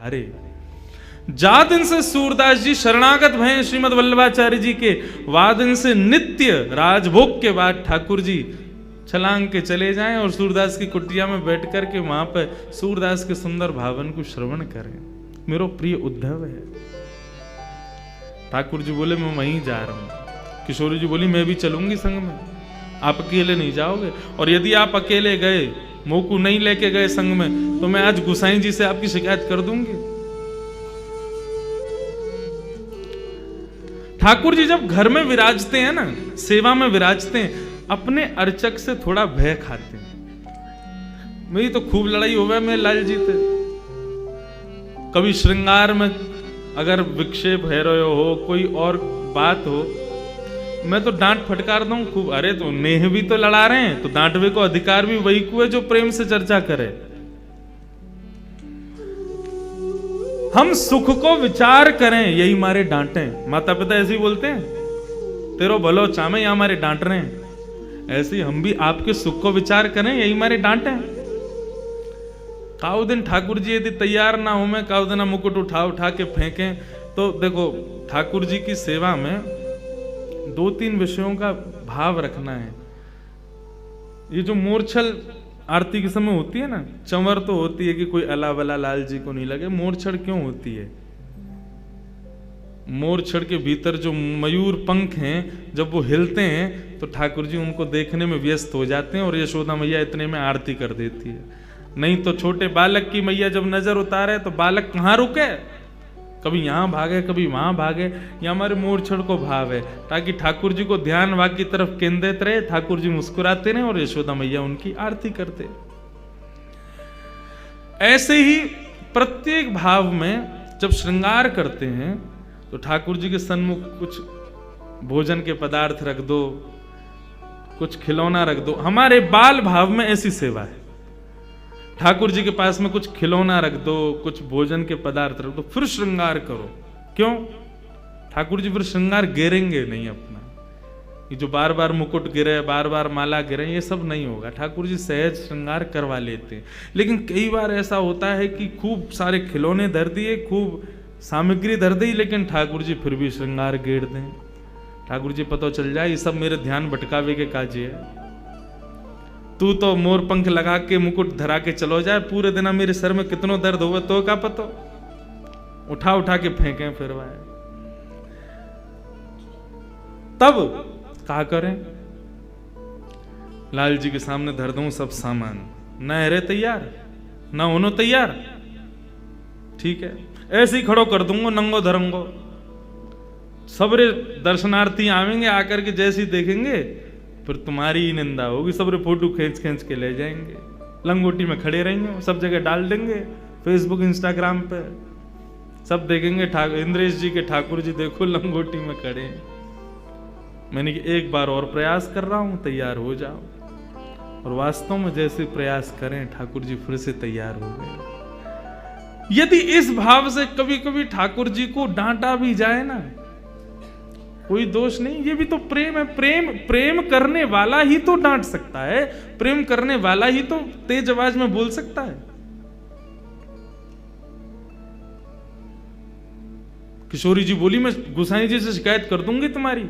अरे जा दिन से सूरदास जी शरणागत भय श्रीमद वल्लभाचार्य जी के, वादन से नित्य राजभोग के बाद ठाकुर जी छलांग के चले जाएं और सूरदास की कुटिया में बैठ कर के वहां पर सूरदास के सुंदर भावन को श्रवण करें। मेरो प्रिय उद्धव है। ठाकुर जी बोले मैं वहीं जा रहा हूं। किशोरी जी बोली मैं भी चलूंगी संग में, आप अकेले नहीं जाओगे, और यदि आप अकेले गए, मोकू नहीं लेके गए संग में, तो मैं आज गुसाई जी से आपकी शिकायत कर दूंगी। ठाकुर जी जब घर में विराजते हैं ना, सेवा में विराजते हैं, अपने अर्चक से थोड़ा भय खाते हैं। मेरी तो खूब लड़ाई हो गया मेरे लाल जी से। कभी श्रृंगार में अगर विक्षेप है रहे हो, कोई और बात हो, मैं तो डांट फटकार दूं खूब। अरे तो नेह भी तो लड़ा रहे हैं, तो डांटवे को अधिकार भी वही को है जो प्रेम से चर्चा करे। हम सुख को विचार करें, यही मारे डांटे। माता पिता ऐसे ही बोलते हैं, तेरो भलो चामे, या हमारे डांट रहे हैं। ऐसे ही हम भी आपके सुख को विचार करें, यही मारे डांटे। काउ दिन ठाकुर जी यदि तैयार ना हो, मैं काउ दिन मुकुट उठा उठा के फेंकें, तो देखो ठाकुर जी की सेवा में 2-3 विषयों का भाव रखना है। ये जो मूर्छल आरती के समय होती है ना, चंवर तो होती है कि कोई अला वला लाल जी को नहीं लगे। मोरछड़ क्यों होती है? मोरछड़ के भीतर जो मयूर पंख हैं, जब वो हिलते हैं तो ठाकुर जी उनको देखने में व्यस्त हो जाते हैं और यशोदा मैया इतने में आरती कर देती है। नहीं तो छोटे बालक की मैया जब नजर उतारे तो बालक कहाँ रुके, कभी यहां भागे कभी वहां भागे। ये हमारे मोरछड़ को भाव है, ताकि ठाकुर जी को ध्यान वहां की तरफ केंद्रित रहे, ठाकुर जी मुस्कुराते रहे और यशोदा मैया उनकी आरती करते। ऐसे ही प्रत्येक भाव में जब श्रृंगार करते हैं तो ठाकुर जी के सन्मुख कुछ भोजन के पदार्थ रख दो, कुछ खिलौना रख दो। हमारे बाल भाव में ऐसी सेवा है, ठाकुर जी के पास में कुछ खिलौना रख दो, कुछ भोजन के पदार्थ रख दो, फिर श्रृंगार करो। क्यों? ठाकुर जी फिर श्रृंगार गिरेंगे नहीं अपना। ये जो बार बार मुकुट गिरे, बार बार माला गिरे, ये सब नहीं होगा। ठाकुर जी सहज श्रृंगार करवा लेते हैं। लेकिन कई बार ऐसा होता है कि खूब सारे खिलौने धर दिए, खूब सामग्री धर दी, लेकिन ठाकुर जी फिर भी श्रृंगार गेर दें। ठाकुर जी पता चल जाए ये सब मेरे ध्यान भटकावे के काजे है। तू तो मोर पंख लगा के मुकुट धरा के चलो जाए, पूरे दिन मेरे सर में कितनो दर्द हुआ तो का पतो, उठा उठा के फेंके फिर वाए। तब क्या करें? लाल जी के सामने धर दूं सब सामान, न हरे तैयार न होनो तैयार, ठीक है, ऐसे ही खड़ो कर दूंगा नंगो धरंगो। सबरे दर्शनार्थी आवेंगे, आकर के जैसे ही देखेंगे फिर तुम्हारी ही निंदा होगी। सबरे फोटो खींच खींच के ले जाएंगे, लंगोटी में खड़े रहेंगे, सब जगह डाल देंगे, फेसबुक इंस्टाग्राम पे सब देखेंगे। इंद्रेश जी के ठाकुर जी देखो लंगोटी में खड़े। मैंने एक बार और प्रयास कर रहा हूं, तैयार हो जाओ। और वास्तव में जैसे प्रयास करें ठाकुर जी फिर से तैयार हो गए। यदि इस भाव से कभी कभी ठाकुर जी को डांटा भी जाए ना, कोई दोष नहीं, ये भी तो प्रेम है। प्रेम करने वाला ही तो डांट सकता है, प्रेम करने वाला ही तो तेज आवाज में बोल सकता है। किशोरी जी बोली मैं गुसाई जी से शिकायत कर दूंगी तुम्हारी।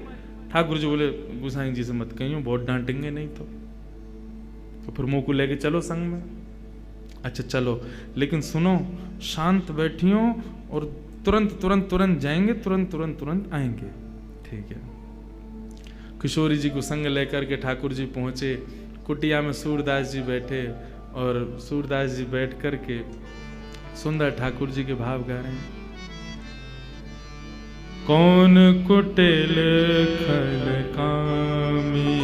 ठाकुर जी बोले गुसाई जी से मत कहियो, बहुत डांटेंगे नहीं तो फिर मुंह को लेके चलो संग में। अच्छा चलो, लेकिन सुनो, शांत बैठियो और तुरंत जाएंगे, तुरंत आएंगे, ठीक है। किशोरी जी को संग लेकर के ठाकुर जी पहुंचे। कुटिया में सूरदास जी बैठे और सूरदास जी बैठ करके सुंदर ठाकुर जी के भाव गा रहे हैं। कौन कुटिल खल कामी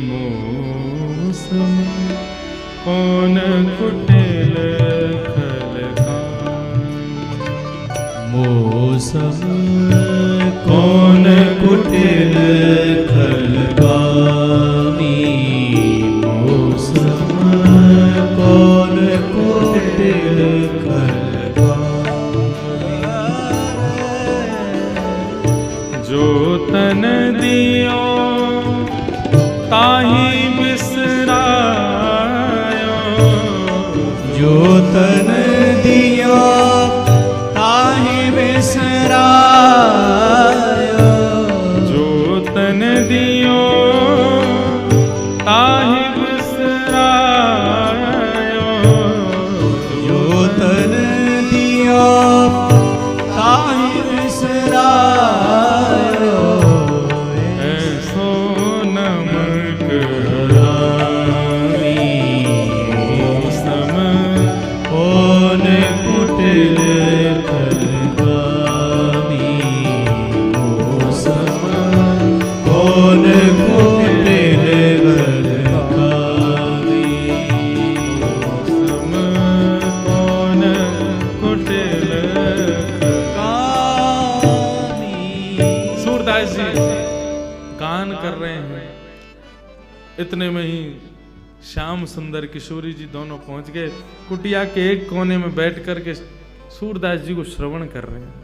मोसम, कौन कुटिल खल कामी मोसम, कौन कुटिल खल कामी मोसम, कौन कुटिल खल कामी। जो तन दियो ताही बिसरायो, जो इतने में ही श्याम सुंदर किशोरी जी दोनों पहुंच गए। कुटिया के एक कोने में बैठ करके सूरदास जी को श्रवण कर रहे हैं।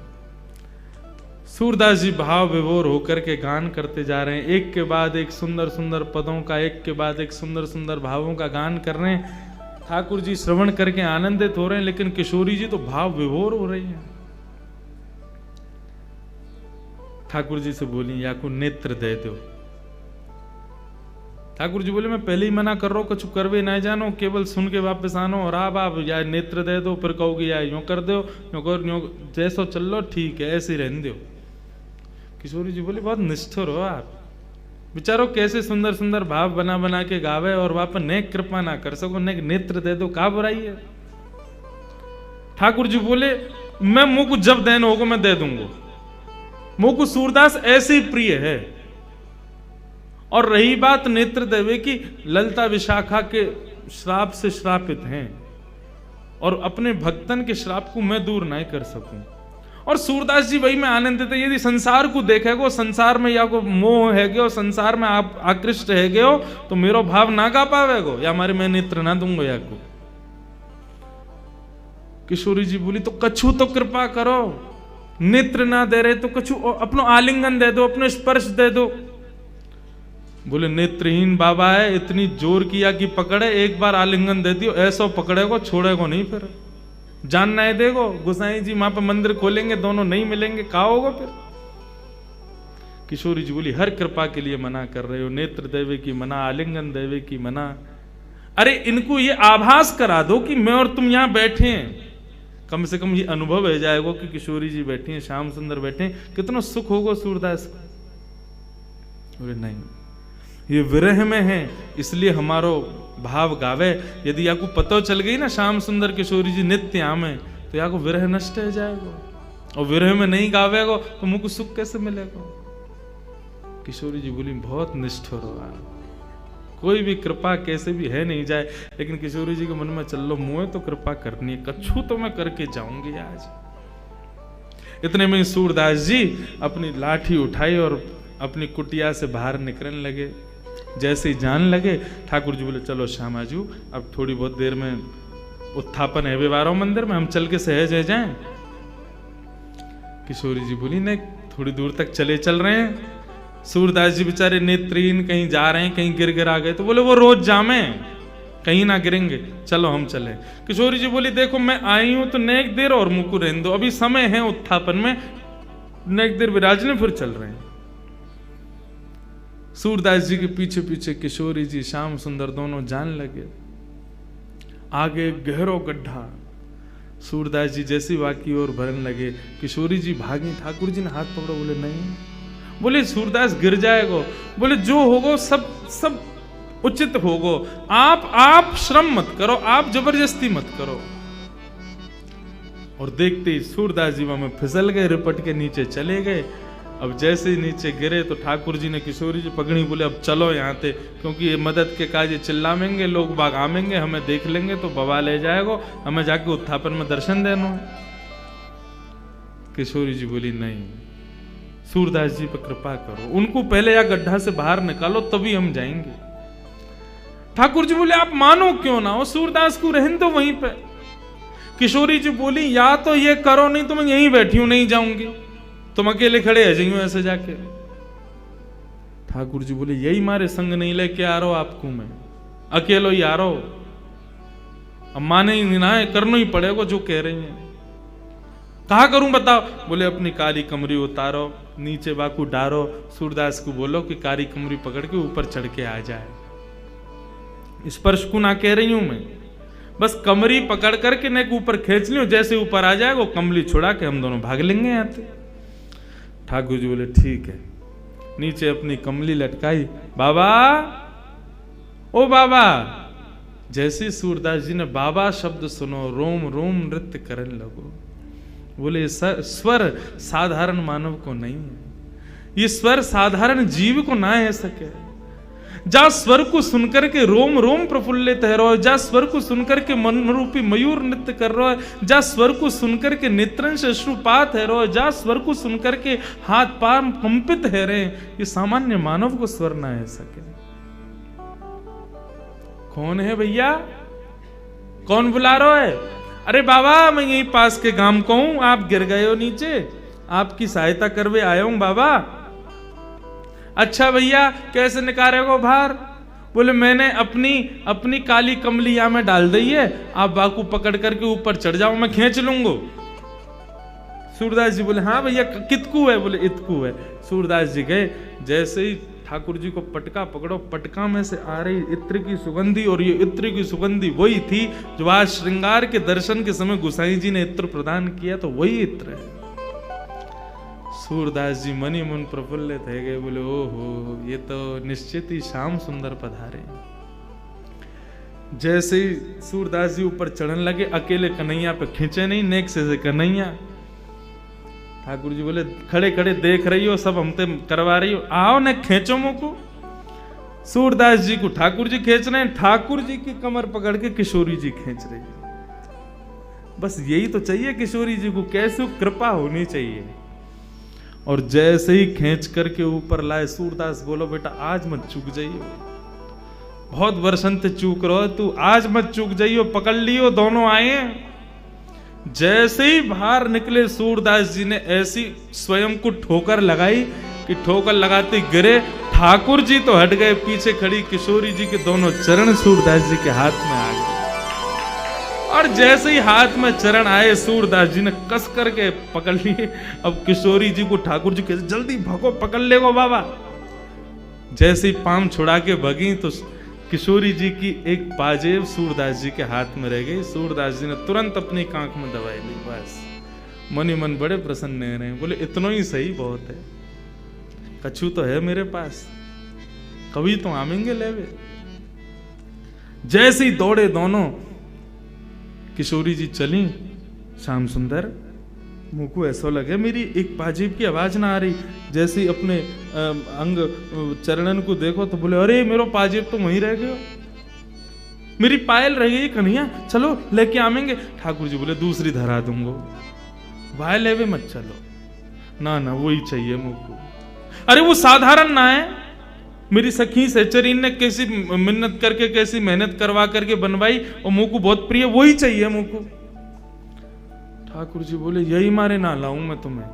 सूरदास जी भाव विभोर होकर के गान करते जा रहे हैं, एक के बाद एक सुंदर सुंदर पदों का, एक के बाद एक सुंदर सुंदर भावों का गान कर रहे हैं। ठाकुर जी श्रवण करके आनंदित हो रहे हैं, लेकिन किशोरी जी तो भाव विभोर हो रही हैं। ठाकुर जी से बोली, या को नेत्र दे दो। ठाकुर जी बोले, मैं पहले ही मना कर रहा हूं, कुछ करवे ना जानो, केवल सुन के वापस आनो। और आप या नेत्र दे दो, फिर कहोगे या यूं कर दो, यूं कर, यूं जैसो चल लो, ठीक है, ऐसे ही रहने दो। किशोरी जी बोले, बहुत निष्ठुर हो आप, बेचारो कैसे सुंदर सुंदर भाव बना बना के गावे और वापस नेक कृपा ना कर सको, नेक नेत्र दे दो, का बुराई है। ठाकुर जी बोले, मैं मुंह को जब देन होगा मैं दे दूंगा, मुंह को सूरदास ऐसे ही प्रिय है। और रही बात नेत्र देवे की, ललिता विशाखा के श्राप से श्रापित हैं और अपने भक्तन के श्राप को मैं दूर नहीं कर सकूं। और सूरदास जी वही में आनंदित है। यदि संसार को देखेगो, संसार में या को मोह है गयो, संसार में आप आकृष्ट है गयो, तो मेरो भाव ना गा पावेगो, या हमारे मैं नेत्र ना दूंगा या को। किशोरी जी बोली, तो कछु तो कृपा करो, नेत्र ना दे रहे तो कछु अपनो आलिंगन दे दो, अपने स्पर्श दे दो। बोले, नेत्रहीन बाबा है, इतनी जोर किया कि पकड़े, एक बार आलिंगन दे दियो, ऐसा पकड़ेगो छोड़ेगो नहीं, फिर जान नहीं देगो। गुसाई जी वहां पर मंदिर खोलेंगे, दोनों नहीं मिलेंगे, कहा होगा फिर। किशोरी जी बोली, हर कृपा के लिए मना कर रहे हो, नेत्र देवे की मना, आलिंगन देवे की मना। अरे इनको ये आभास करा दो कि मैं और तुम यहां बैठे हैं, कम से कम ये अनुभव हो जाएगा कि किशोरी जी बैठी हैं, श्याम सुंदर बैठे हैं, कितना सुख होगा सूरदास को। बोले, नहीं, ये विरह में है, इसलिए हमारो भाव गावे। यदि आपको पता चल गई ना श्याम सुंदर किशोरी जी नित्य आमे, तो या को विरह नष्ट हो जाएगा, और विरह में नहीं गावेगो तो मुझको सुख कैसे मिलेगा। किशोरी जी बोली, बहुत निष्ठुर हो आप, कोई भी कृपा कैसे भी है नहीं जाए। लेकिन किशोरी जी के मन में, चल लो मुझे तो कृपा करनी है, कछु तो मैं करके जाऊंगी आज। इतने में सूरदास जी अपनी लाठी उठाई और अपनी कुटिया से बाहर निकलने लगे। जैसे ही जान लगे, ठाकुर जी बोले, चलो श्यामाजू, अब थोड़ी बहुत देर में उत्थापन है व्यवहारों मंदिर में, हम चल के सहज है जाएं। किशोरी जी बोली, नहीं, थोड़ी दूर तक चल रहे हैं। सूरदास जी बेचारे नेत्रहीन, कहीं जा रहे हैं, कहीं गिर आ गए, तो बोले वो रोज जामे, कहीं ना गिरेंगे, चलो हम चले। किशोरी जी बोली, देखो मैं आई हूं तो नेक देर और मुंह को रहने दो, अभी समय है उत्थापन में, नेक देर विराजने, फिर चल रहे हैं। सूरदास जी के पीछे पीछे किशोरी जी, श्याम सुंदर दोनों जान लगे। आगे गहरो गड्ढा, सूरदास जी जैसी वाकी और भरने लगे, किशोरी जी भागी, ठाकुर जी ने हाथ पकड़ो, बोले नहीं। बोले, सूरदास गिर जाएगो। बोले, जो होगो सब उचित होगो, आप श्रम मत करो, आप जबरदस्ती मत करो। और देखते ही सूरदास जी वहां में फिसल गए, रिपट के नीचे चले गए। अब जैसे ही नीचे गिरे तो ठाकुर जी ने किशोरी जी पकड़ी, बोले, अब चलो यहाँ से, क्योंकि ये मदद के काज चिल्लाएंगे, लोग बाग आमेंगे, हमें देख लेंगे तो बवा ले जाएगा, हमें जाके उत्थापन में दर्शन देना। किशोरी जी बोली, नहीं, सूरदास जी पर कृपा करो, उनको पहले या गड्ढा से बाहर निकालो, तभी हम जाएंगे। ठाकुर जी बोले, आप मानो क्यों ना हो, सूरदास को रहने दो वहीं पे। किशोरी जी बोली, या तो ये करो, नहीं तो मैं यहीं बैठी हूं, नहीं जाऊंगी, तुम अकेले खड़े है जाइयो ऐसे जाके। ठाकुर जी बोले, यही मारे संग नहीं लेके आ रहा हूं आपको, मैं अकेलो ही आ रहा हूं, अब माने ही ना है, करना ही पड़ेगा जो कह रही हैं। कहा करूं बताओ। बोले, अपनी काली कमरी उतारो, नीचे बाकू डारो, सूरदास को बोलो कि काली कमरी पकड़ के ऊपर चढ़ के आ जाए। स्पर्श को ना कह रही हूं मैं, बस कमरी पकड़ करके नेक ऊपर खींच लियो, जैसे ऊपर आ जाएगा कमली छुड़ा के हम दोनों भाग लेंगे यहाँ से। ठाकुर जी बोले, ठीक है। नीचे अपनी कमली लटकाई, बाबा, ओ बाबा। जैसे सूरदास जी ने बाबा शब्द सुनो, रोम रोम नृत्य करने लगो। बोले, स्वर साधारण मानव को नहीं है, ये स्वर साधारण जीव को ना है सके। जा स्वर को सुनकर के रोम रोम प्रफुल्लित है रहो, जा स्वर को सुनकर के मन रूपी मयूर नृत्य कर रहा है, जा स्वर को सुनकर के नेत्रन से अश्रुपात है रहो, जा स्वर को सुनकर के हाथ पांव कंपित है रहे। ये सामान्य मानव को स्वर ना है सके। कौन है भैया, कौन बुला रहा है? अरे बाबा मैं यहीं पास के गांव को हूं, आप गिर गए हो नीचे, आपकी सहायता करवे आया हूं बाबा। अच्छा भैया कैसे निकालेगो बाहर? बोले मैंने अपनी काली कमली यहाँ में डाल दी है, आप बाकू पकड़ करके ऊपर चढ़ जाओ, मैं खींच लूंगा। सूरदास जी बोले हाँ भैया कितकू है? बोले इतकू है। सूरदास जी गए, जैसे ही ठाकुर जी को पटका पकड़ो, पटका में से आ रही इत्र की सुगंधी, और ये इत्र की सुगंधी वही थी जो आज श्रृंगार के दर्शन के समय गोसाई जी ने इत्र प्रदान किया, तो वही इत्र है। सूरदास जी मनी मन प्रफुल्लित है गए, बोले ओहो ये तो निश्चित ही श्याम सुंदर पधारे। जैसे ही सूरदास जी ऊपर चढ़ने लगे, अकेले कन्हैया पे खींचे नहीं, नेक से कन्हैया। ठाकुर जी बोले खड़े खड़े देख रही हो, सब हमते करवा रही हो, आओ न खींचो मुझको। सूरदास जी को ठाकुर जी खींच रहे हैं, ठाकुर जी की कमर पकड़ के किशोरी जी खींच रही है। बस यही तो चाहिए किशोरी जी को, कैसे कृपा होनी चाहिए। और जैसे ही खींच करके ऊपर लाए, सूरदास बोलो बेटा आज मत चूक जाइयो, बहुत वर्षन से चूक रहो तू, आज मत चूक जाइयो, पकड़ लियो। दोनों आए, जैसे ही बाहर निकले सूरदास जी ने ऐसी स्वयं को ठोकर लगाई कि ठोकर लगाते गिरे। ठाकुर जी तो हट गए, पीछे खड़ी किशोरी जी के दोनों चरण सूरदास जी के हाथ में आ गए। और जैसे ही हाथ में चरण आए, सूरदास जी ने कस करके पकड़ लिए। अब किशोरी जी को ठाकुर जी कहते जल्दी भगो, पकड़ ले गो बाबा। जैसे ही पाम छुड़ा के भगी तो किशोरी जी की एक पाजेब सूरदास जी के हाथ में रह गई। सूरदास जी ने तुरंत अपनी कांख में दवाई ली, बस मनी मन बड़े प्रसन्न रहे, बोले इतना ही सही बहुत है, कछु तो है मेरे पास, कभी तो आमेंगे लेवे। जैसे ही दौड़े दोनों, किशोरी जी चली, श्याम सुंदर मुझको ऐसा लगे मेरी एक पाजेब की आवाज ना आ रही। जैसे ही अपने अंग चरणन को देखो तो बोले अरे मेरो पाजेब तो वहीं रह गयो, मेरी पायल रह गई कन्हैया, चलो लेके आवेंगे। ठाकुर जी बोले दूसरी धरा दूंगो, वाय लेवे मत चलो, ना ना वही चाहिए मुझको। अरे वो साधारण ना है, मेरी सखी सहचरीन ने कैसी मिन्नत करके कैसी मेहनत करवा करके बनवाई, और मुझको बहुत प्रिय, वही चाहिए मुझको। ठाकुर जी बोले यही मारे ना लाऊं मैं तुम्हें,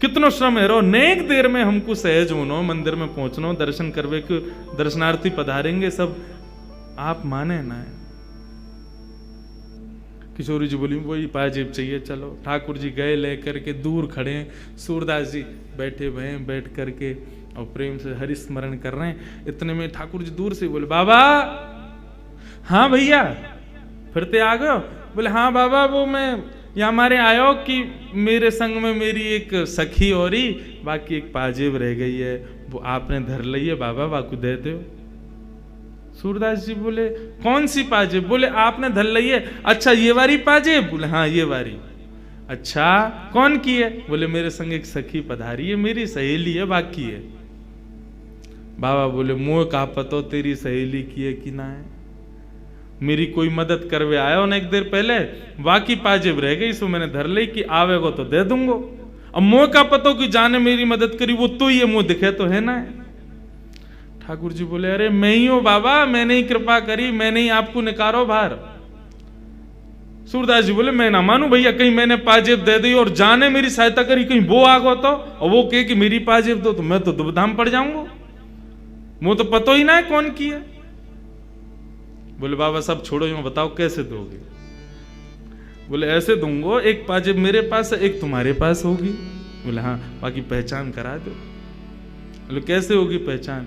कितनो श्रम है रो, नेक देर में हमको सहज होनो, मंदिर में पहुंचनो, दर्शन करवे के दर्शनार्थी पधारेंगे सब, आप माने ना है। किशोरी जी बोली वही पाजेब चाहिए, चलो। ठाकुर जी गए लेकर के, दूर खड़े, सूरदास जी बैठे हुए बैठ करके और प्रेम से हरि स्मरण कर रहे हैं। इतने में ठाकुर जी दूर से बोले बाबा। हाँ भैया फिरते आ गए? बोले हाँ बाबा, वो मैं यहाँ हमारे आयो कि मेरे संग में मेरी एक सखी और ही, बाकी एक पाजेब रह गई है, वो आपने धर ली है बाबा, बाकू दे दो। सूरदास जी बोले कौन सी पाजेब? बोले आपने धर ली है। अच्छा ये वाली पाजेब? बोले हाँ ये वाली। अच्छा कौन की है? बोले मेरे संग एक सखी पधारी है, मेरी सहेली है, बाकी है। बाबा बोले मुँह का पतो तेरी सहेली की है कि ना है, मेरी कोई मदद करवे आयो ना एक देर पहले, बाकी पाजेब रह गई, सो मैंने धर ली कि आवेगो तो दे दूंगो। अब मुँह का पतो कि जाने मेरी मदद करी, वो तो ये मुंह दिखे तो है ना। ठाकुर जी बोले अरे मैं ही हूं बाबा, मैंने ही कृपा करी, मैंने ही आपको निकारो बाहर। सूरदास जी बोले मैं ना मानू भैया, कहीं मैंने पाजेब दे दी और जाने मेरी सहायता करी, कहीं वो आगो तो और वो कहे कि मेरी पाजेब दो, तो मैं तो दुबधाम पड़ जाऊंगा, मुझे तो पता ही ना है कौन की है। बोले बाबा सब छोड़ो, यूं बताओ कैसे दोगे? बोले ऐसे दूंगो, एक पाजेब मेरे पास है, एक तुम्हारे पास होगी। बोले हाँ, बाकी पहचान करा दो। बोले कैसे होगी पहचान?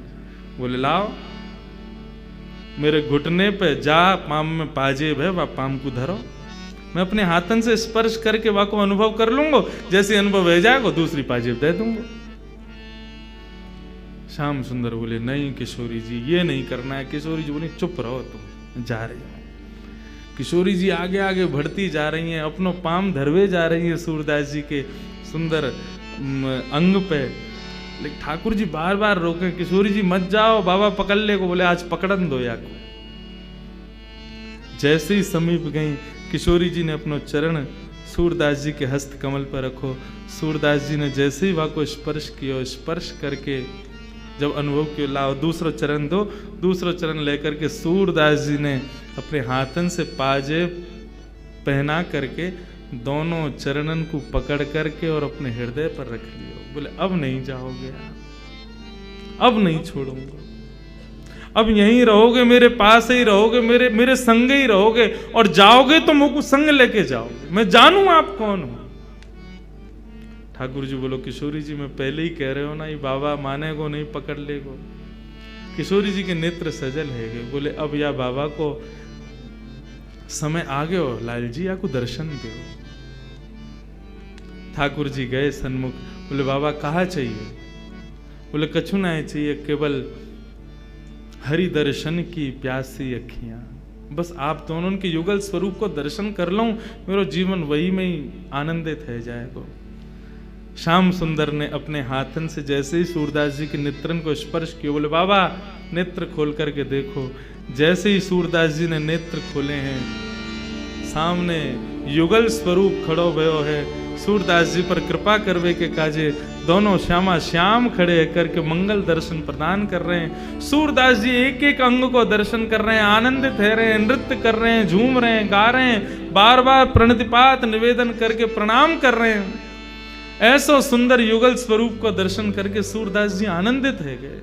बोले लाओ मेरे घुटने पे जा, पाम में पाजेब है, वह पाम को धरो, मैं अपने हाथन से स्पर्श करके वह को अनुभव कर लूंगा, जैसे अनुभव हो जाएगा दूसरी पाजेब दे दूंगा। श्याम सुंदर बोले नहीं किशोरी जी ये नहीं करना है। किशोरी जी बोले चुप रहो, तुम जा रही हो। किशोरी जी आगे आगे बढ़ती जा रही हैं, अपनो पाम धरवे जा रही है सूरदास जी के सुंदर अंग पे, लेकिन ठाकुर जी बार बार रोके, किशोरी जी मत जाओ, बाबा पकड़ ले को। बोले आज पकड़न दो या को। जैसे ही समीप गई, किशोरी जी ने अपनो चरण सूरदास जी के हस्त कमल पर रखो। सूरदास जी ने जैसे ही वह को स्पर्श किया, स्पर्श करके जब अनुभव के लाओ दूसरा चरण दो। दूसरा चरण लेकर के सूरदास जी ने अपने हाथन से पाजे पहना करके दोनों चरणन को पकड़ करके और अपने हृदय पर रख लियो। बोले अब नहीं जाओगे आप, अब नहीं छोड़ूंगा, अब यहीं रहोगे, मेरे पास ही रहोगे, मेरे संग ही रहोगे, और जाओगे तो मुझको संग लेके जाओगे, मैं जानू आप कौन हो। ठाकुर जी बोलो किशोरी जी मैं पहले ही कह रहे हो ना, ये बाबा माने को नहीं पकड़ ले को। किशोरी जी के नेत्र सजल है गए। बोले अब या बाबा को समय आ गए हो लाल जी, या को दर्शन दो। ठाकुर जी गए सन्मुख। बोले बाबा कहा चाहिए? बोले कछु ना चाहिए, केवल हरि दर्शन की प्यासी अखियां, बस आप दोनों के युगल स्वरूप को दर्शन कर लूं, मेरा जीवन वही में ही आनंदित है जाएगा। श्याम सुंदर ने अपने हाथन से जैसे ही सूरदास जी के नेत्रन को स्पर्श किया, बोले बाबा नेत्र खोल करके देखो। जैसे ही सूरदास जी ने नेत्र खोले हैं, सामने युगल स्वरूप खड़ो भयो है। सूरदास जी पर कृपा करवे के काजे दोनों श्यामा श्याम खड़े करके मंगल दर्शन प्रदान कर रहे हैं। सूरदास जी एक एक अंग को दर्शन कर रहे हैं, आनंदित है रहे हैं, नृत्य कर रहे हैं, झूम रहे हैं, गा रहे हैं, बार बार प्रणतिपात निवेदन करके प्रणाम कर रहे हैं। ऐसा सुंदर युगल स्वरूप को दर्शन करके सूरदास जी आनंदित है गए।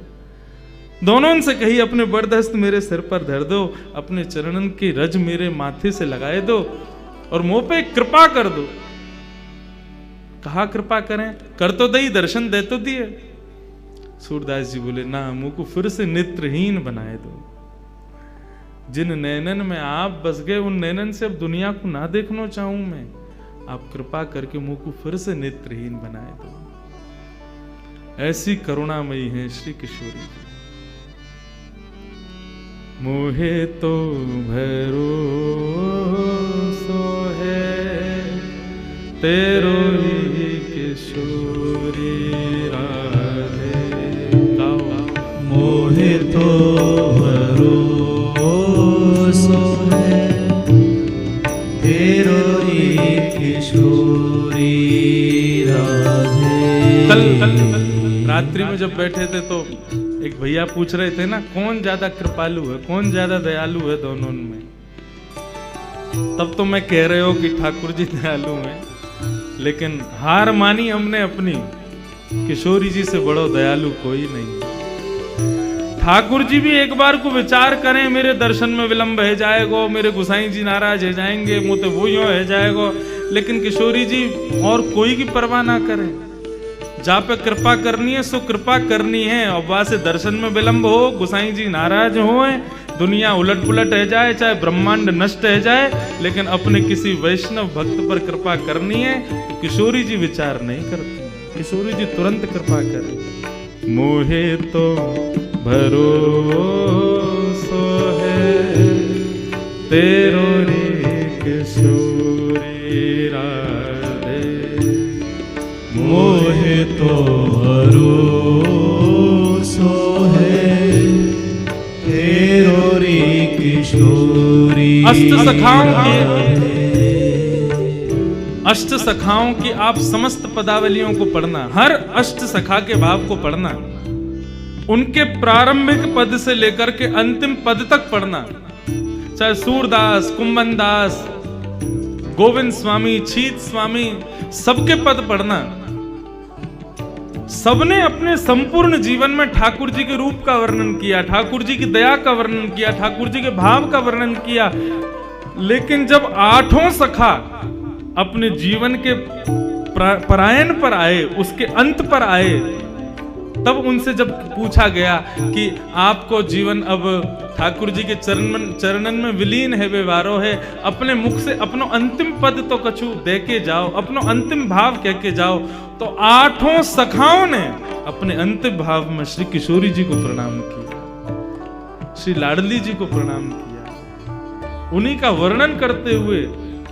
दोनों से कही अपने बरदस्त मेरे सिर पर धर दो, अपने चरणन की रज मेरे माथे से लगाए दो और मुंह पे कृपा कर दो। कहा कृपा करें? कर तो दई, दर्शन दे तो दिए। सूरदास जी बोले ना, मुंह को फिर से नेत्रहीन बनाए दो। जिन नैनन में आप बस गए उन नैनन से अब दुनिया को ना देखना चाहूं मैं। आप कृपा करके मुंह को फिर से नेत्रहीन बनाए दो। ऐसी करुणामयी है श्री किशोरी जी। मोहे तो भरोसो है तेरो ही किशोरी राधे। मोहे तो भरोसो है तेरो ही किशोरी राधे। कल रात्रि में जब बैठे थे तो एक भैया पूछ रहे थे ना, कौन ज्यादा कृपालु है, कौन ज्यादा दयालु है दोनों में। तब तो मैं कह रहे हो कि ठाकुर जी दयालु हैं, लेकिन हार मानी हमने अपनी, किशोरी जी से बड़ो दयालु कोई नहीं। ठाकुर जी भी एक बार को विचार करें, मेरे दर्शन में विलंब है जाएगो, मेरे गुसाई जी नाराज है जाएंगे, मुझे वो यूं है जाएगो, लेकिन किशोरी जी और कोई की परवाह ना करें। जहाँ पे कृपा करनी है सो कृपा करनी है। और वहां से दर्शन में विलंब हो, गुसाई जी नाराज हो, दुनिया उलट पुलट है जाए, चाहे ब्रह्मांड नष्ट है जाए, लेकिन अपने किसी वैष्णव भक्त पर कृपा करनी है तो किशोरी जी विचार नहीं करती। किशोरी जी तुरंत कृपा करें। मोहे तो भरोसो है तेरो रे किशोरी राधे। मोहे तो भरोसो है तेरो रे किशोरी। अष्ट सखाओं की आप समस्त पदावलियों को पढ़ना, हर अष्ट सखा के भाव को पढ़ना, उनके प्रारंभिक पद से लेकर के अंतिम पद तक पढ़ना। चाहे सूरदास, कुंभनदास, गोविंद स्वामी, छीत स्वामी, सबके पद पढ़ना। सबने अपने संपूर्ण जीवन में ठाकुर जी के रूप का वर्णन किया, ठाकुर जी की दया का वर्णन किया, ठाकुर जी के भाव का वर्णन किया। लेकिन जब आठों सखा अपने जीवन के परायण पर आए, उसके अंत पर आए, तब उनसे जब पूछा गया कि आपको जीवन अब ठाकुर जी के चरणन में विलीन है, व्यवहारो है, अपने मुख से अपनो अंतिम पद तो कछु दे के जाओ, अपनो अंतिम भाव कह के जाओ। तो आठों सखाओं ने अपने अंतिम भाव में श्री किशोरी जी को प्रणाम किया, श्री लाडली जी को प्रणाम किया, उन्हीं का वर्णन करते हुए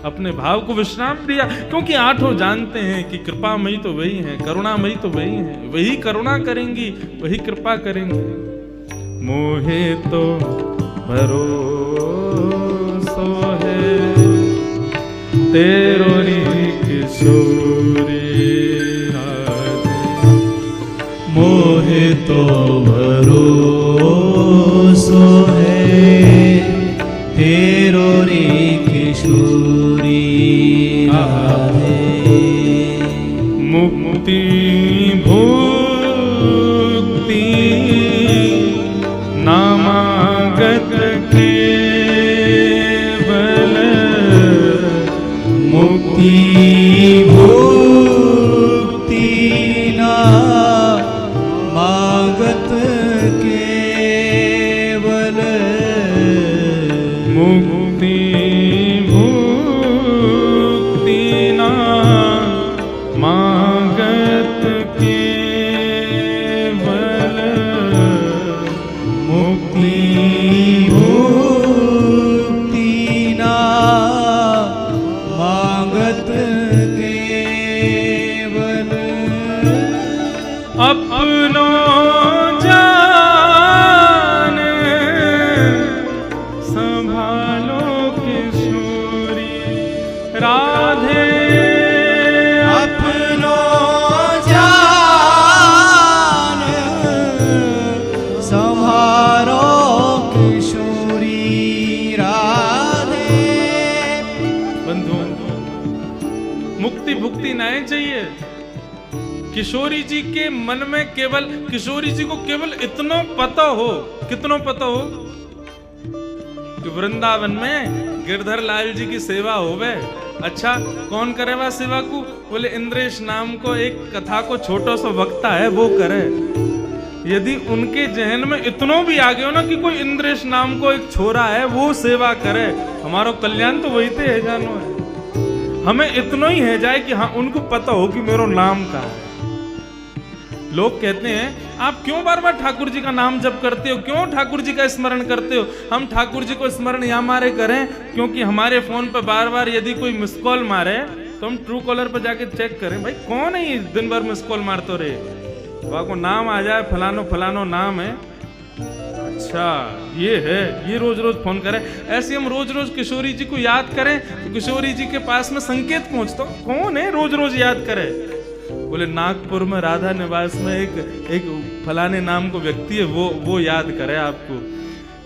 अपने भाव को विश्राम दिया। क्योंकि आठों जानते हैं कि कृपामयी तो वही है, करुणामयी तो वही है, वही करुणा करेंगी, वही कृपा करेंगी। मोहे तो भरोसो है तेरो री किशोरी राधे। मोहे तो भरोसो है तेरो रे किशोरी राधे। मुक्ति भुक्ति नामागत केवल, मुक्ति भुक्ति नामागत केवल, मुक्ति भुक्ति नामागत केवल, मुक्ति भुक्ति नामागत केवल, अपनो जान संभालो किशोरी राधे। अपनो जान संभारो किशोरी राधे। बंधु, मुक्ति भुक्ति नहीं चाहिए। किशोरी जी के मन में केवल, किशोरी जी को केवल इतना पता हो, कितना पता हो कि वृंदावन में गिरधर लाल जी की सेवा होवे। अच्छा, कौन करे वह सेवा को? बोले इंद्रेश नाम को एक कथा को छोटा सा वक्ता है, वो करे। यदि उनके जहन में इतना भी आ गया ना कि कोई इंद्रेश नाम को एक छोरा है, वो सेवा करे, हमारा कल्याण तो वही थे है जानो है। हमें इतना ही है जाए कि हाँ उनको पता हो कि मेरा नाम का है। लोग कहते हैं आप क्यों बार बार ठाकुर जी का नाम जप करते हो, क्यों ठाकुर जी का स्मरण करते हो? हम ठाकुर जी को स्मरण यहाँ मारे करें क्योंकि हमारे फोन पर बार बार यदि कोई मिस कॉल मारे तो हम ट्रू कॉलर पर जाके चेक करें, भाई कौन है ये दिन भर मिस कॉल मारते रहे, वहां को नाम आ जाए फलानो फलानो नाम है, अच्छा ये है, ये रोज रोज फोन करे। ऐसे हम रोज रोज किशोरी जी को याद करें तो किशोरी जी के पास में संकेत पहुंचता, कौन है रोज रोज याद करे? बोले नागपुर में राधा निवास में एक फलाने नाम को व्यक्ति है, वो याद करे आपको।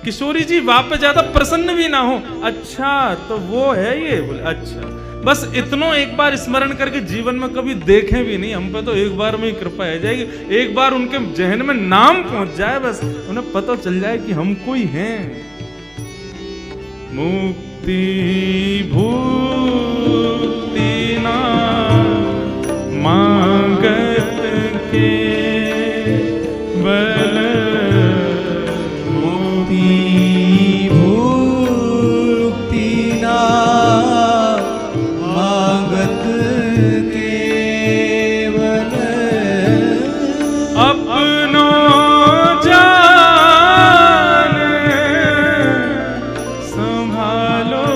किशोरी जी वापस ज्यादा प्रसन्न भी ना हो, अच्छा तो वो है ये, बोले अच्छा, बस इतना एक बार स्मरण करके जीवन में कभी देखें भी नहीं, हम पे तो एक बार में ही कृपा है जाएगी। एक बार उनके जहन में नाम पहुंच जाए, बस उन्हें पता चल जाए कि हम कोई हैं। मुक्ति भुक्ति ना मांगत केवल, मुक्ति भुक्ति ना मांगत केवल, अपनो जान संभालो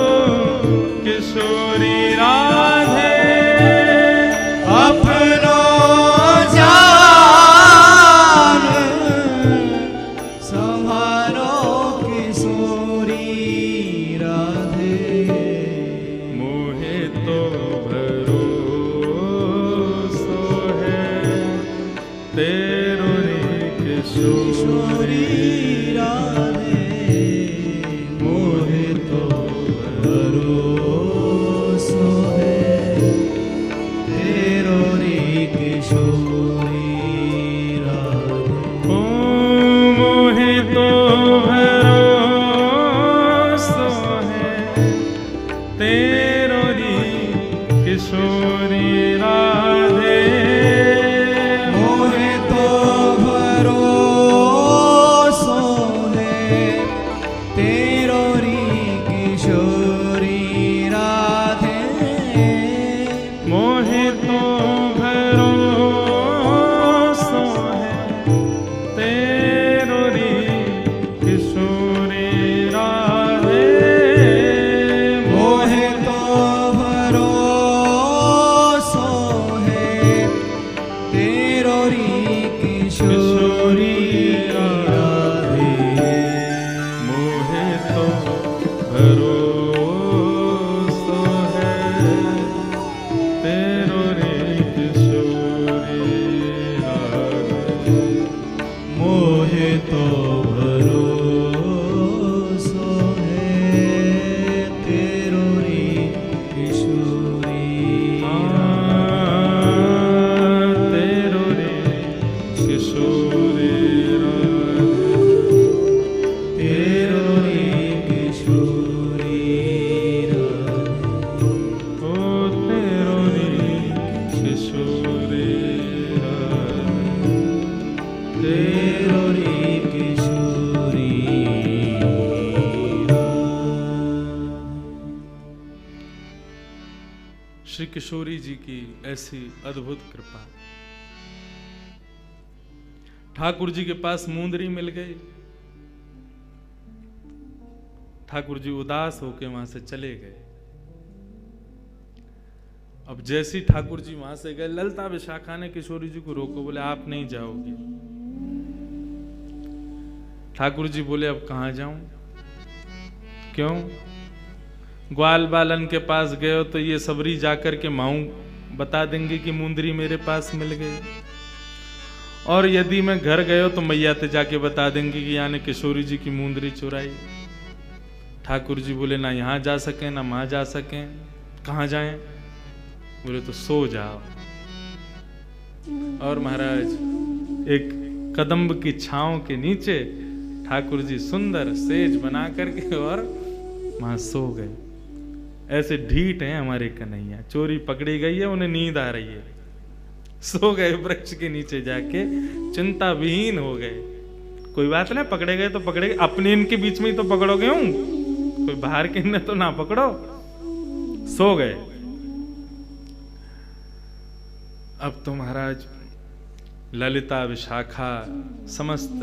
किशोरी राधे। अपनो जान संभालो किशोरी राधे। मोहे तो भरोसो है तेरो रे किशोरी राधे, मोहे तो भरोसो है तेरो रे किशोरी राधे। ओ मोहे तो भरोसो है तेरो रे किशोरी राधे। मोहे तो भरोसो है तेरो री किशोरी राधे। मोहे तो भरोसो है तेरो रे किशोरी राधे। मोहे तो भरोसो है तेरो री किशोरी राधे। मोहे तो भरोसो है तेरो रे किशोरी राधे। मोहे तो किशोरी जी की ऐसी अद्भुत कृपा। ठाकुर जी के पास मुंदरी मिल गई। ठाकुर जी उदास होके वहां से चले गए। अब जैसे ही ठाकुर जी वहां से गए, ललिता विशाखा ने किशोरी जी को रोको, बोले आप नहीं जाओगे। ठाकुर जी बोले अब कहां जाऊं? क्यों? ग्वाल बालन के पास गए हो तो ये सबरी जाकर के माऊ बता देंगे कि मुंदरी मेरे पास मिल गई, और यदि मैं घर गए हो तो मैया ते जाके बता देंगे कि यानी किशोरी जी की मुंदरी चुराई। ठाकुर जी बोले ना यहां जा सके ना वहां जा सके, कहां जाएं? बोले तो सो जाओ। और महाराज एक कदम्ब की छांव के नीचे ठाकुर जी सुंदर सेज बना करके और वहां सो गए। ऐसे ढीठ हैं हमारे कन्हैया, चोरी पकड़ी गई है, उन्हें नींद आ रही है, सो गए वृक्ष के नीचे जाके, चिंता विहीन हो गए। कोई बात नहीं, पकड़े गए तो पकड़े गए, अपने इनके बीच में ही तो पकड़ोगे हूं, कोई बाहर के इन्हें तो ना पकड़ो। सो गए। अब तो महाराज ललिता विशाखा समस्त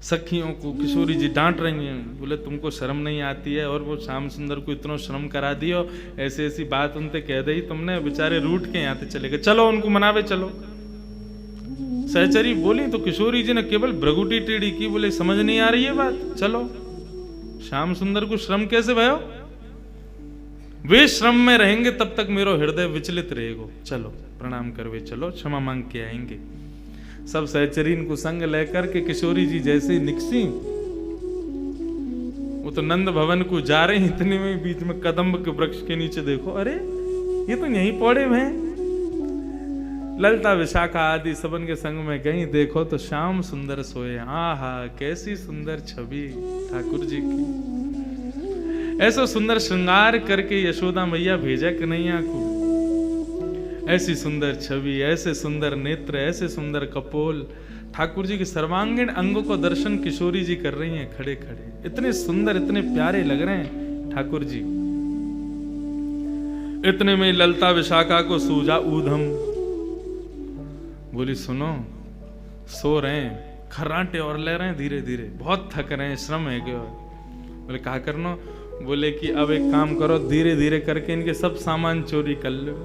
सखियों को किशोरी जी डांट रही हैं, बोले तुमको शर्म नहीं आती है, और वो श्याम सुंदर को इतना श्रम करा दियो, ऐसी ऐसी बात उनसे कह दी तुमने, बेचारे रूठ के यहाँ से चले गए, चलो उनको मनावे चलो। सहचरी बोली तो किशोरी जी ने केवल भ्रगुटी टेढ़ी की, बोले समझ नहीं आ रही है बात, चलो। श्याम सुंदर को श्रम कैसे भयो? वे श्रम में रहेंगे तब तक मेरो हृदय विचलित रहेगा, चलो प्रणाम करवे चलो, क्षमा मांग के आएंगे। सब सहचरीन को संग लेकर के किशोरी जी जैसे निकसी, वो तो नंद भवन को जा रहे हैं, इतने में बीच में कदम्ब के वृक्ष के नीचे देखो, अरे ये तो यहीं पड़े हुए हैं। ललिता विशाखा आदि सबन के संग में गई, देखो तो श्याम सुंदर सोए। आहा कैसी सुंदर छवि ठाकुर जी की। ऐसा सुंदर श्रृंगार करके यशोदा मैया भेजा कन्हैया को, ऐसी सुंदर छवि, ऐसे सुंदर नेत्र, ऐसे सुंदर कपोल, ठाकुर जी के सर्वांगीण अंगों को दर्शन किशोरी जी कर रही हैं खड़े खड़े। इतने सुंदर, इतने प्यारे लग रहे हैं ठाकुर जी। इतने में ललिता विशाखा को सूझा ऊधम, बोली सुनो, सो रहे हैं, खर्राटे और ले रहे हैं धीरे धीरे, बहुत थक रहे हैं, श्रम है क्या? बोले कहा करना? बोले कि अब एक काम करो, धीरे धीरे करके इनके सब सामान चोरी कर लो,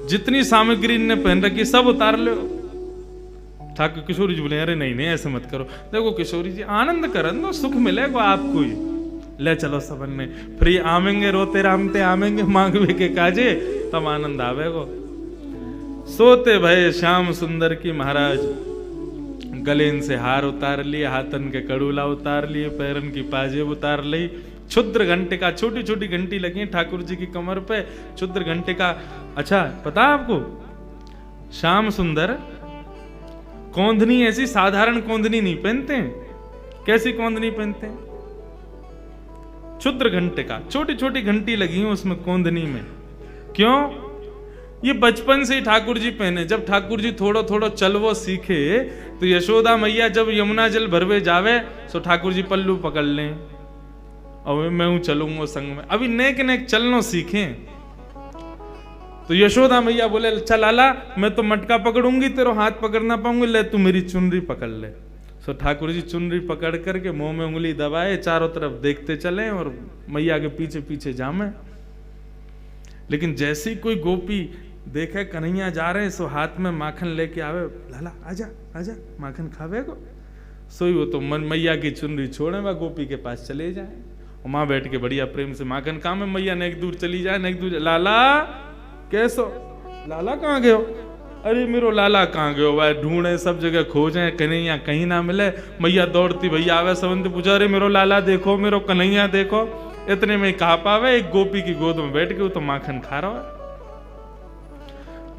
जितनी सामग्री इनने पहन रखी सब उतार लो। ठाकुर किशोरी जी बोले अरे नहीं नहीं ऐसे मत करो, देखो किशोरी जी आनंद करन दो, सुख मिलेगा आपको ही, ले चलो सबन ने, फिर आवेंगे रोते रामते आवेंगे मांगवे के काजे, तब आनंद आवेगो। सोते भय श्याम सुंदर की महाराज गलेन से हार उतार लिए, हाथन के कड़ूला उतार लिए, पैरन की पाजेब उतार ली, क्षुद्र घंटे का, छोटी छोटी घंटी लगी ठाकुर जी की कमर पे, क्षुद्र घंटे का। अच्छा पता आपको श्याम सुंदर कोंदनी ऐसी साधारण कोंदनी नहीं पहनते हैं। कैसी कोंदनी पहनते हैं? क्षुद्र घंटे का, छोटी छोटी घंटी लगी है उसमें कोंदनी में। क्यों? ये बचपन से ही ठाकुर जी पहने। जब ठाकुर जी थोड़ा थोड़ा चलवो सीखे तो यशोदा मैया जब यमुना जल भरवे जावे तो ठाकुर जी पल्लू पकड़ लें और मैं हूं चलूंगा संग में। अभी नेक नेक चलनो सीखे तो यशोदा मैया बोले चल आला, मैं तो मटका पकड़ूंगी, तेरा हाथ पकड़ ना पाऊंगी, ले तू मेरी चुनरी पकड़ ले। सो ठाकुर जी चुनरी पकड़ करके मुंह में उंगली दबाए, चारों तरफ देखते चले और मैया के पीछे पीछे जामे। लेकिन जैसी कोई गोपी देखे कन्हैया जा रहे सो हाथ में माखन लेके आवे, लाला आजा आजा माखन खावे को, सोई वो तो मन मैया की चुनरी छोड़े वह गोपी के पास चले जाए और माँ बैठ के बढ़िया प्रेम से माखन खा में मैया ने एक दूर चली जाए, एक दूर, लाला कैसो, लाला कहाँ गयो? अरे मेरो लाला कहाँ गयो? वह ढूंढे सब जगह खोजे, कन्हैया कहीं ना मिले। मैया दौड़ती भैया आवे, सबन पूछा अरे मेरो लाला देखो, मेरो कन्हैया देखो। इतने में कहा पावे एक गोपी की गोद में बैठ के वो तो माखन खा रहा है।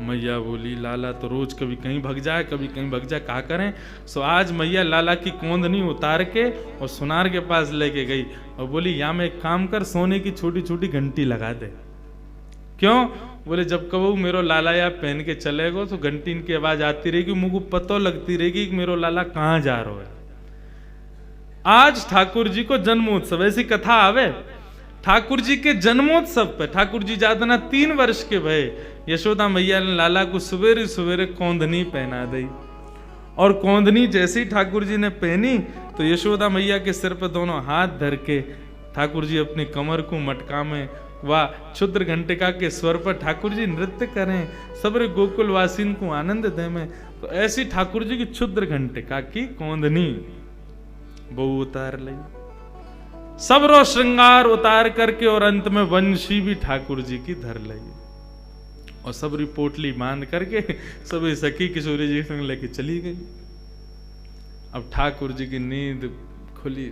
मैया बोली लाला तो रोज कभी कहीं भग जाए कभी कहीं भग जाए, कहा करें। सो आज मैया लाला की कोंदनी उतार के और सुनार के पास लेके गई और बोली या में एक काम कर, सोने की छोटी छोटी घंटी लगा दे। क्यों? बोले जब कबू मेरो लाला या पहन के चलेगो तो घंटी की आवाज आती रहेगी, मुझको पतो लगती रहेगी कि मेरो लाला कहाँ जा रहा है। आज ठाकुर जी को जन्मोत्सव, ऐसी कथा आवे ठाकुर जी के जन्मोत्सव पे ठाकुर जी जातना 3 वर्ष के भय, यशोदा मैया ने लाला को सवेरे सवेरे कौंधनी पहना दी। और कौंधनी जैसी ठाकुर जी ने पहनी तो यशोदा मैया के सिर पर दोनों हाथ धर के ठाकुर जी अपनी कमर को मटका में व क्षुद्र घंटिका के स्वर पर ठाकुर जी नृत्य करें, सबरे गोकुल वासीन को आनंद दे में। तो ऐसी ठाकुर जी की क्षुद्र घंटिका की कौंधनी वो उतार ली, सबरो श्रृंगार उतार करके, और अंत में वंशी भी ठाकुर जी की धर ली और सबरी पोटली बांध करके सभी सखी किशोरी जी संग लेके चली गई। अब ठाकुर जी की नींद खुली,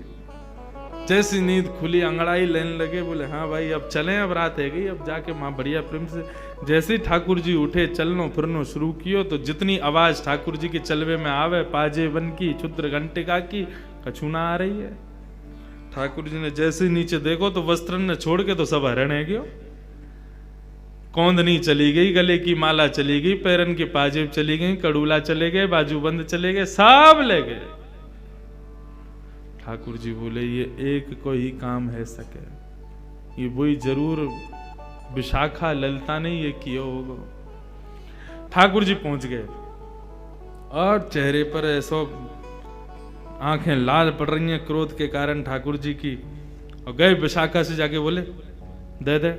जैसी नींद खुली अंगड़ाई लेने लगे, बोले हाँ भाई अब चलें, अब रात है गई, अब जाके माँ बढ़िया प्रेम से। जैसे ही ठाकुर जी उठे, चलनो फिरनो शुरू कियो तो जितनी आवाज ठाकुर जी के चलवे में आवे, पाजे वन की क्षुद्र घंटिका की, कछु ना आ रही है। ठाकुर जी ने जैसे नीचे देखो तो वस्त्र ने छोड़ के तो सब हरण है गयो। कौंधनी चली गई, गले की माला चली गई, पैरन की पाजेब चली गई, कड़ूला चले गए, बाजूबंद चले गए, सब ले गए। ठाकुर जी बोले ये एक को ही काम है सके, ये वही जरूर विशाखा ललिता ने ये किया होगा। ठाकुर जी पहुंच गए और चेहरे पर ऐसा आंखें लाल पड़ रही हैं क्रोध के कारण ठाकुर जी की, और गए विशाखा से जाके बोले दे दे।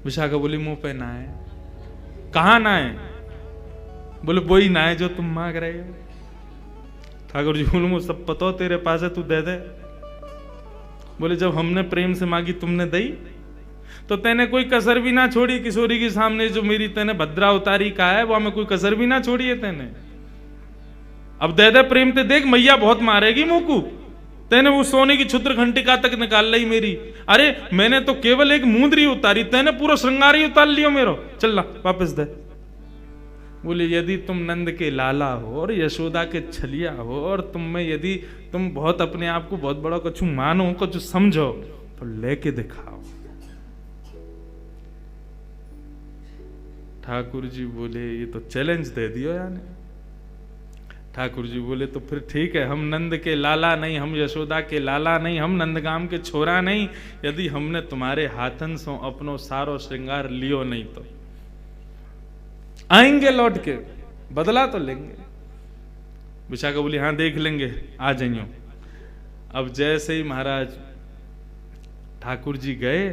विशाखा बोली मुंह पे ना है। कहां ना है? बोले वही ना है जो तुम मांग रहे हो। ठाकुर जी बोले मुझे सब पता हो तेरे पास है, तू दे दे। बोले जब हमने प्रेम से मांगी तुमने दी, तो तेने कोई कसर भी ना छोड़ी किशोरी के सामने, जो मेरी तेने भद्रा उतारी कहा है वो हमें कोई कसर भी ना छोड़ी है तेने। अब दे दे प्रेम ते, देख मैया बहुत मारेगी मुंह को। तेने वो सोने की क्षुद्र घंटिका तक निकाल ली मेरी। अरे मैंने तो केवल एक मुंदरी उतारी, तेने पूरा श्रृंगार ही उतार लियो मेरो। चल ला वापस दे। बोले यदि तुम नंद के लाला हो और यशोदा के छलिया हो, और तुम में यदि तुम बहुत अपने आप को बहुत बड़ा कुछ मानो, कुछ समझो, तो लेके दिखाओ। ठाकुर जी बोले ये तो चैलेंज दे दियो यानी। ठाकुर जी बोले तो फिर ठीक है, हम नंद के लाला नहीं, हम यशोदा के लाला नहीं, हम नंदगाम के छोरा नहीं, यदि हमने तुम्हारे हाथन सो अपनो सारो श्रृंगार लियो नहीं तो आएंगे लौट के, बदला तो लेंगे। विशाखा बोली हाँ देख लेंगे, आ जाइयो। अब जैसे ही महाराज ठाकुर जी गए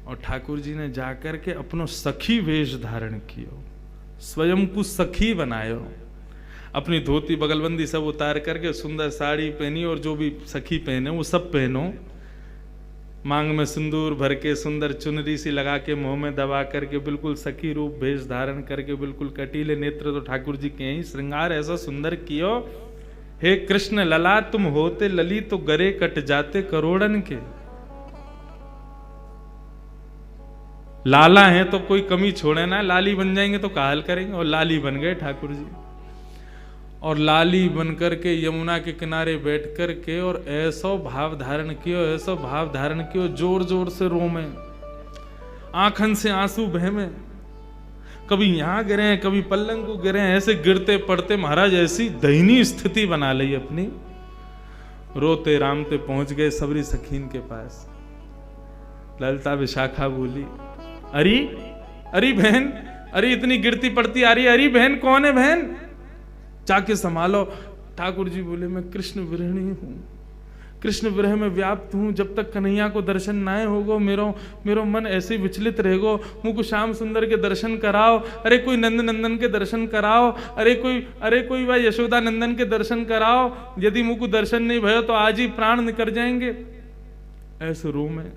और ठाकुर जी ने जाकर के अपनो सखी वेश धारण कियो, स्वयं को सखी बनायो, अपनी धोती बगलबंदी सब उतार करके सुंदर साड़ी पहनी, और जो भी सखी पहने वो सब पहनो, मांग में सिंदूर भर के सुंदर चुनरी सी लगा के मुंह में दबा करके बिल्कुल सखी रूप भेष धारण करके बिल्कुल कटीले नेत्र तो ठाकुर जी के ही श्रृंगार ऐसा सुंदर कियो। हे कृष्ण लला तुम होते लली तो गरे कट जाते करोड़न के। लाला है तो कोई कमी छोड़े ना, लाली बन जाएंगे तो काल करेंगे, और लाली बन गए ठाकुर जी। और लाली बनकर के यमुना के किनारे बैठ कर के और ऐसा भाव धारण कियो, ऐसा भाव धारण कियो, जोर जोर से रोमे, आंखन से आंसू बहमे, कभी यहां गिरे कभी पल्लंग को गिरे, ऐसे गिरते पड़ते महाराज ऐसी दयनीय स्थिति बना ली अपनी। रोते रामते पहुंच गए सबरी सखीन के पास। ललिता विशाखा बोली अरे अरे बहन, अरे इतनी गिरती पड़ती आ रही है, अरे बहन कौन है बहन, जाके संभालो। ठाकुर जी बोले मैं कृष्ण विरहिणी हूं, कृष्ण विरह में व्याप्त हूं, जब तक कन्हैया को दर्शन ना होगो मेरो मन ऐसे विचलित रहेगो। मुझको श्याम सुंदर के दर्शन कराओ, अरे कोई नंद नंदन के दर्शन कराओ, अरे कोई भाई यशोदा नंदन के दर्शन कराओ, यदि मुझको दर्शन नहीं भयो तो आज ही प्राण निकल जाएंगे। ऐसे रो में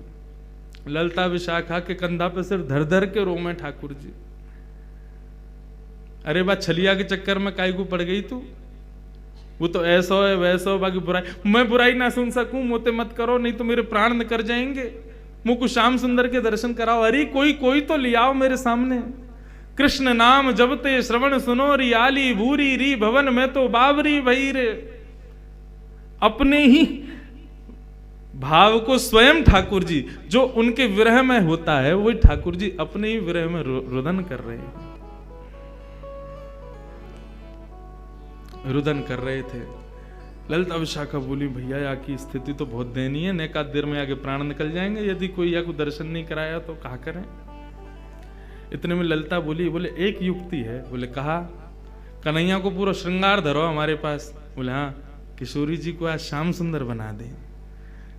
ललिता विशाखा के कंधा पे सिर धर धर के रो में ठाकुर जी। अरे बा छलिया के चक्कर में काई को पड़ गई तू, वो तो ऐसा है वैसा हो, बाकी बुराई मैं बुराई ना सुन सकूं, मोते मत करो नहीं तो मेरे प्राण निकल जाएंगे। मुझको श्याम सुंदर के दर्शन कराओ, अरे कोई तो ले आओ मेरे सामने। कृष्ण नाम जबते श्रवण सुनो री आली भूरी री भवन में तो बावरी भई रे। अपने ही भाव को स्वयं ठाकुर जी जो उनके विरह में होता है वही ठाकुर जी अपने ही विरह में रुदन कर रहे हैं, रुदन कर रहे थे। ललिता विशाखा बोली भैया यहाँ की स्थिति तो बहुत दयनीय है, नेका देर में आगे प्राण निकल जाएंगे, यदि कोई या को दर्शन नहीं कराया तो कहा करें। इतने में ललिता बोली, बोले एक युक्ति है। बोले कहा, कन्हैया को पूरा श्रृंगार धरो हमारे पास। बोले हाँ, किशोरी जी को आज श्याम सुंदर बना दे।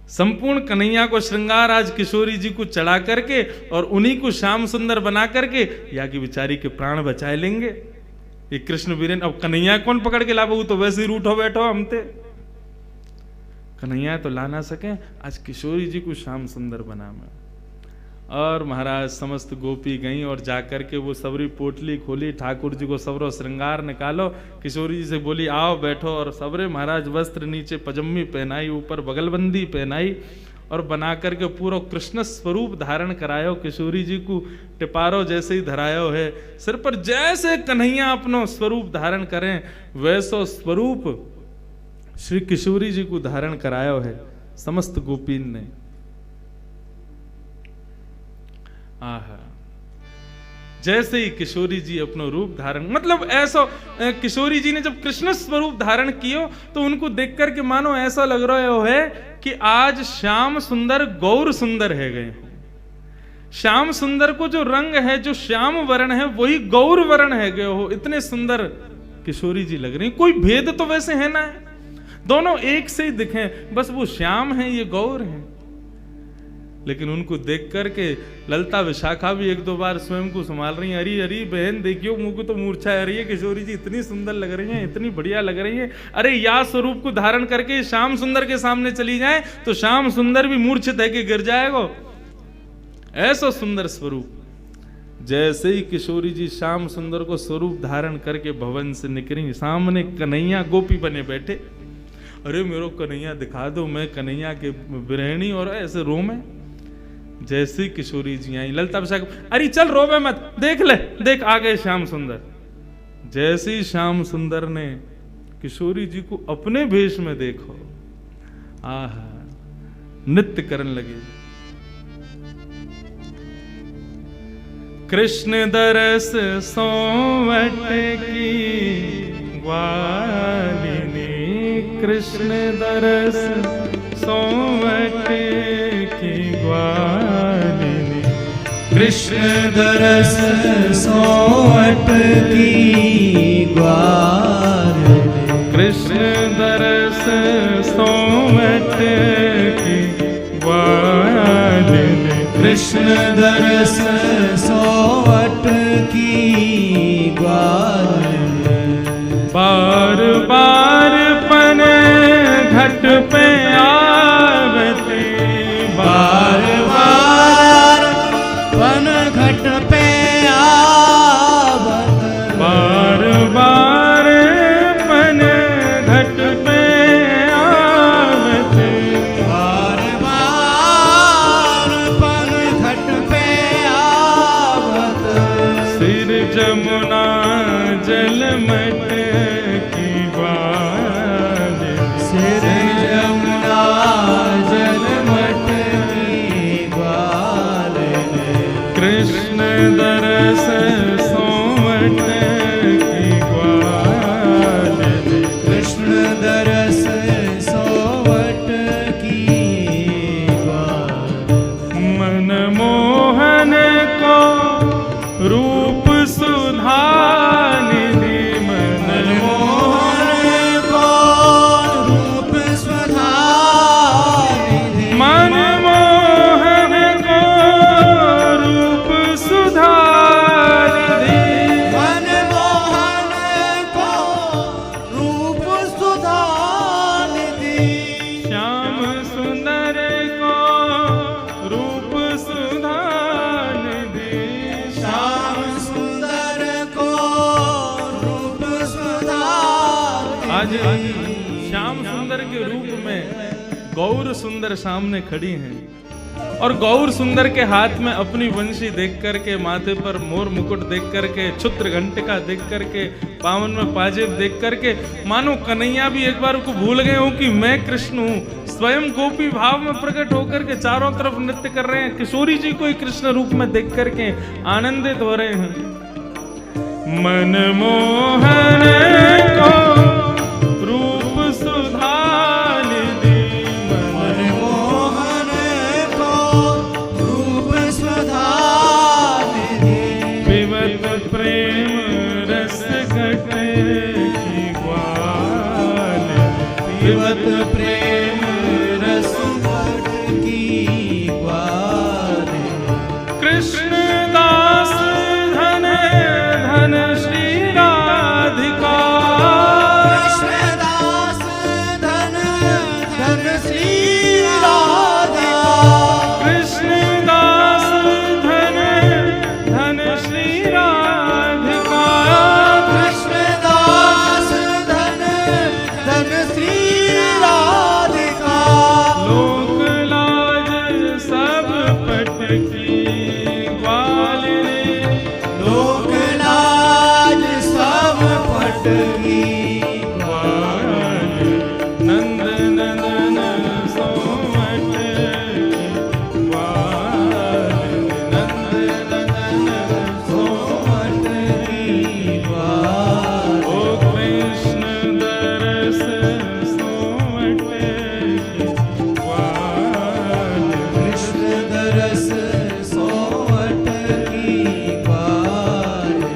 संपूर्ण कन्हैया को श्रृंगार आज किशोरी जी को चढ़ा करके और उन्हीं को श्याम सुंदर बना करके या की बेचारी के प्राण बचाए लेंगे। ये कृष्ण वीरेन, अब कन्हैया कौन पकड़ के लाबू, तो वैसे ही रूठो बैठो हमते, कन्हैया तो ला ना सके, आज किशोरी जी को श्याम सुंदर बना मैं। और महाराज समस्त गोपी गई और जाकर के वो सबरी पोटली खोली, ठाकुर जी को सबरो श्रृंगार निकालो, किशोरी जी से बोली आओ बैठो, और सबरे महाराज वस्त्र नीचे पजम्मी पहनाई, ऊपर बगलबंदी पहनाई और बना करके पूरा कृष्ण स्वरूप धारण करायो। किशोरी जी को टिपारो जैसे ही धरायो है, सिर पर जैसे कन्हैया अपनो स्वरूप धारण करें वैसो स्वरूप श्री किशोरी जी को धारण करायो है समस्त गोपीन ने। आहा, जैसे ही किशोरी जी अपनो रूप धारण, मतलब ऐसा किशोरी जी ने जब कृष्ण स्वरूप धारण कियो तो उनको देख करके मानो ऐसा लग रहा है कि आज श्याम सुंदर गौर सुंदर है गए। श्याम सुंदर को जो रंग है, जो श्याम वर्ण है, वही गौर वर्ण है गए हो। इतने सुंदर किशोरी जी लग रही, कोई भेद तो वैसे है ना, दोनों एक से ही दिखे, बस वो श्याम है ये गौर है। लेकिन उनको देख करके ललिता विशाखा भी एक दो बार स्वयं को संभाल रही है, अरे अरे बहन देखियो मुंह को तो मूर्छा आ रही है, किशोरी जी इतनी सुंदर लग रही हैं, इतनी बढ़िया लग रही हैं, अरे या स्वरूप को धारण करके श्याम सुंदर के सामने चली जाए तो श्याम सुंदर भी मूर्छित है कि गिर जाएगा, ऐसा सुंदर स्वरूप। जैसे ही किशोरी जी श्याम सुंदर को स्वरूप धारण करके भवन से निकली, सामने कन्हैया गोपी बने बैठे, अरे मेरे कन्हैया दिखा दो, मैं कन्हैया के बिरहणी, और ऐसे रो में। जैसे ही किशोरी जी आई, ललिता विशाखा, अरे चल रोवे मत, देख ले, देख आ गए श्याम सुंदर। जैसे ही श्याम सुंदर ने किशोरी जी को अपने भेष में देखो, आहा, नृत्य करने लगे। कृष्ण दरस सोवट की ग्वालिनी, कृष्ण दरस सोवट की ग्वालिनी, कृष्ण दरस सोवट की ग्वालिनी, कृष्ण दरस सोवट की ग्वालिनी, कृष्ण दरस सोवट की ग्वालिनी। बार बार पन घट पे आवती, बार बार पन घट पे आवत, बार बार पन घट पे आवती, बार बार पन घट पे आवत, सिर जमुना जलमट की ग्वालिनी, सिर जमुना जलमट की ग्वालिनी, कृष्ण दरस सोवट की ग्वालिनी, कृष्ण दरस सोवट की ग्वालिनी। मनमोहन को रूप सुधानिधि, मनमोहन को रूप सुधा निधि, मनमोहन को रूप सुधानिधि, मनमोहन को रूप सुधा निधि, श्याम सुंदर को रूप सुधानिधि, श्याम सुंदर को रूप सुधा आज निधि। श्याम सुंदर के रूप में गौर सुंदर सामने खड़ी हैं और गौर सुंदर के हाथ में अपनी वंशी देख करके, माथे पर मोर मुकुट देख करके, छुत्र घंटिका देख करके, पावन में पाजेब देख करके, मानो कन्हैया भी एक बार को भूल गए हो कि मैं कृष्ण हूँ। स्वयं गोपी भाव में प्रकट होकर के चारों तरफ नृत्य कर रहे हैं, किशोरी जी को ही कृष्ण रूप में देख करके आनंदित हो रहे हैं। मनमोहन को रूप सुधा कृष्णदास धन धन श्री राधिका, कृष्णदास धन धन श्री राधिका, कृष्णदास धन धन श्री राधिका, कृष्णदास धन धन श्री राधिका, लोक लाज सब पटकी ग्वालिनी, लोक लाज सब पटकी ग्वालिनी, नंद नंदन सोमट ग्वालिनी, नंद नंदन सोमट ग्वालिनी, ओ कृष्ण दरस सोमट ग्वालिनी, कृष्ण दरस सोमट की ग्वालिनी,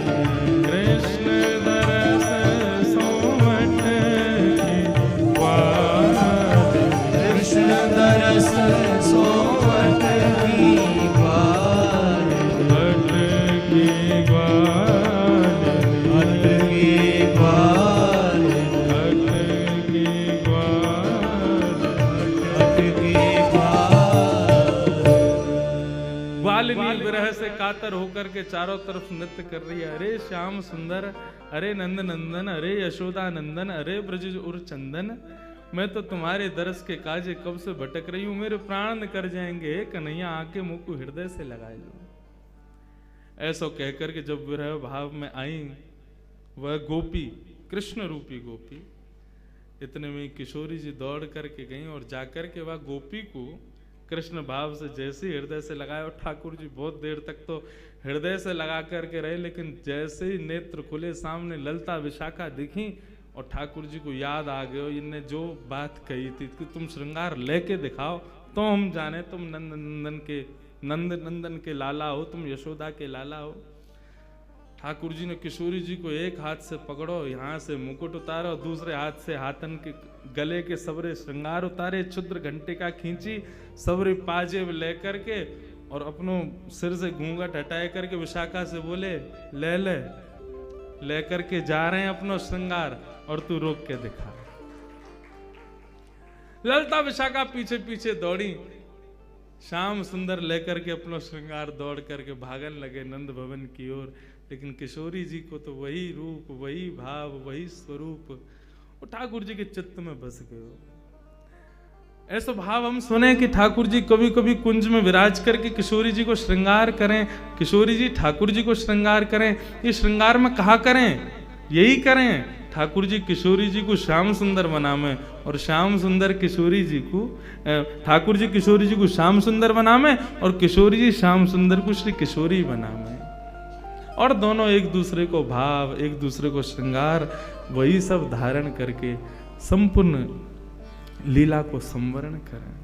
कृष्ण दरस सोमट ग्वालिनी, कृष्ण दरस सोमट की ग्वालिनी, भट की ग्वालिनी, भट की ग्वालिनी, भट की ग्वालिनी। भट की ग्वालिनी। ग्वालिनी विरह से कातर होकर के चारों तरफ नृत्य कर रही है। अरे श्याम सुंदर, अरे नंद नंदन, अरे यशोदा नंदन, अरे ब्रज उर चंदन, मैं तो तुम्हारे दरस के काजे कब से भटक रही हूं, मेरे प्राण कर जाएंगे, हे कन्हैया आके मुख को हृदय से लगाए लो। ऐसा कहकर के जब विरह भाव में आई वह गोपी, कृष्ण रूपी गोपी, इतने में किशोरी जी दौड़ करके गई और जाकर के वह गोपी को कृष्ण भाव से जैसे ही हृदय से लगाया, और ठाकुर जी बहुत देर तक तो हृदय से लगा करके रहे, लेकिन जैसे ही नेत्र खुले सामने ललता विशाखा दिखी और ठाकुर जी को याद आ गया इनने जो बात कही थी कि तुम श्रृंगार लेके दिखाओ तो हम जाने तुम नंद नंदन के लाला हो, तुम यशोदा के लाला हो। ठाकुर जी ने किशोरी जी को एक हाथ से पकड़ो, यहाँ से मुकुट उतारो, दूसरे हाथ से हाथन के गले के सबरे श्रृंगार उतारे, क्षुद्र घंटिका खींची, सबरे पाजेब लेकर के और अपनों सिर से घूंघट हटाए करके विशाखा से बोले ले ले लेकर के जा रहे हैं अपना श्रृंगार और तू रोक के दिखा। ललता विशाखा पीछे पीछे दौड़ी, श्याम सुंदर लेकर के अपना श्रृंगार दौड़ करके भागन लगे नंद भवन की ओर, लेकिन किशोरी जी को तो वही रूप, वही भाव, वही स्वरूप वो ठाकुर जी के चित्त में बस गए। ऐसा भाव हम सुने कि ठाकुर जी कभी कभी कुंज में विराज करके किशोरी जी को श्रृंगार करें, किशोरी जी ठाकुर जी को श्रृंगार करें। ये श्रृंगार में कहा करें, यही करें, ठाकुर जी किशोरी जी को श्याम सुंदर बनावे और श्याम सुंदर किशोरी जी को, ठाकुर जी किशोरी जी को श्याम सुंदर बनावे और किशोरी जी श्याम सुंदर को श्री किशोरी बनावे, और दोनों एक दूसरे को भाव, एक दूसरे को श्रृंगार, वही सब धारण करके संपूर्ण लीला को संवरण करें।